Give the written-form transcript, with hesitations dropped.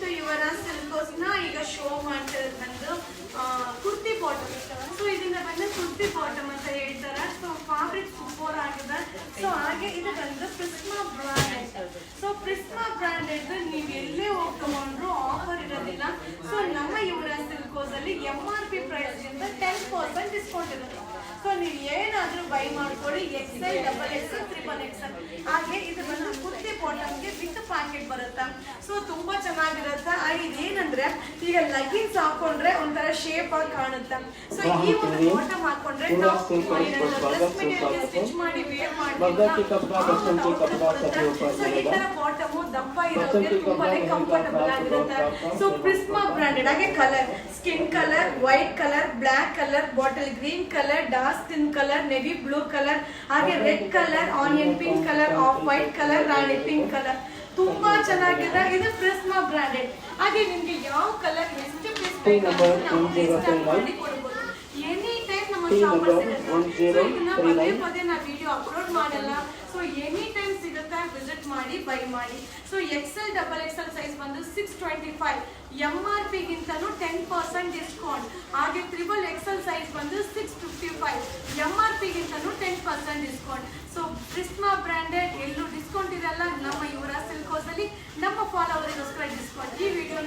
To ಯುವರ ಸಿಲ್ಕೋಸ್ನ ಈಗ show ಮಾಡ್ತಿರೋದು ಬಂದು ಕುರ್ತಿ ಬಾಟಮ್. ಸೊ ಇದನ್ನ ಬಂದು ಕುರ್ತಿ ಬಾಟಮ್ ಅಂತ ಹೇಳ್ತಾರೆ. ಸೊ ಫ್ಯಾಬ್ರಿಕ್ ಸೂಪರ್ ಆಗಿದೆ. ಸೊ ಹಾಗೆ ಇದು ಬಂದು ಪ್ರಿಸ್ಮಾ ಬ್ರಾಂಡೆಡ್. ಸೊ ಪ್ರಿಸ್ಮಾ ಬ್ರಾಂಡೆಡ್ ನೀವು ಎಲ್ಲೇ ಹೋಗಿ ತಗೊಂಡ್ರು ಆಫರ್ ಇರೋದಿಲ್ಲ. ಸೊ ನಮ್ಮ ಯುವರ ಸಿಲ್ಕೋಸ್ ಅಲ್ಲಿ MRP ಪ್ರೈಸ್ ಗಿಂತ 10% ಡಿಸ್ಕೌಂಟ್ ಇರುತ್ತೆ. ಸೊ ನೀವು ಏನಾದ್ರೂ ಬೈ ಮಾಡ್ಕೊಳ್ಳಿ, XL, XXL, XXL. ಹಾಗೆ ಇದು ಬಂದು ಕುರ್ತಿ ಬಾಟಮ್ಗೆ ವಿತ್ ಪ್ಯಾಕೆಟ್ ಬರುತ್ತೆ. ಸೊ ತುಂಬಾ ಚೆನ್ನಾಗಿರುತ್ತೆ. ಇದೇನಂದ್ರೆ ಈಗ ಲಗಿನ್ಸ್ ಹಾಕೊಂಡ್ರೆ ಒಂಥರ ಶೇಪ್ ಆಗಿ ಕಾಣುತ್ತೆ. ಸೊ ಈ ಒಂದು ಬಾಟಮ್ ಹಾಕೊಂಡ್ರೆ ಸ್ಟಿಚ್ ಮಾಡಿ ವೇರ್ ಮಾಡಿ ಸೊ ಈ ತರ ಬಾಟಮ್ ದಪ್ಪ ಇರೋರಿಗೆ ತುಂಬಾನೇ ಕಂಫರ್ಟಬಲ್ ಆಗಿರುತ್ತೆ. So Prisma branded. ಹಾಗೆ colour skin colour, white colour, black colour, bottle green colour, dark skin colour, navy blue colour, ಹಾಗೆ red colour, onion pink colour, off white colour, rani pink colour. ತುಂಬಾ ಚೆನ್ನಾಗಿದೆ. ಇದು ಪ್ರಿಸ್ಮಾ branded. ಹಾಗೆ ನಿಮ್ಗೆ ಯಾವ colour ಎಷ್ಟು piece ಬೇಕು ಮಾಡಿ ಕೊಡ್ಬೋದು. ಎನಿ ಟೈಮ್ ನಮ್ಮ ಶಾಪ್ ಸಿಗುತ್ತೆ. ಪದೇ ಪದೇ ನಾವು ವಿಡಿಯೋ ಅಪ್ಲೋಡ್ ಮಾಡಲ್ಲ. ಸೊ ಎನಿ ಟೈಮ್ ಸಿಗುತ್ತೆ, ವಿಸಿಟ್ ಮಾಡಿ, ಬೈ ಮಾಡಿ. ಸೊ XL, XXL ಸೈಜ್ ಬಂದು 625, MRP ಗಿಂತನೂ 10% ಡಿಸ್ಕೌಂಟ್. ಹಾಗೆ XXL ಸೈಜ್ ಬಂದು 655, MRP ಗಿಂತನೂ 10% discount. So Prisma branded ಎಲ್ಲೂ ಡಿಸ್ಕೌಂಟ್ ಇರಲ್ಲ. ನಮ್ಮ ಯುವರಾಜ್ ಸಿಲ್ಕೋಸ್ ಅಲ್ಲಿ ನಮ್ಮ ಫಾಲೋವರಿಗೋಸ್ಕರ ಡಿಸ್ಕೌಂಟ್. ಈ ವಿಡಿಯೋ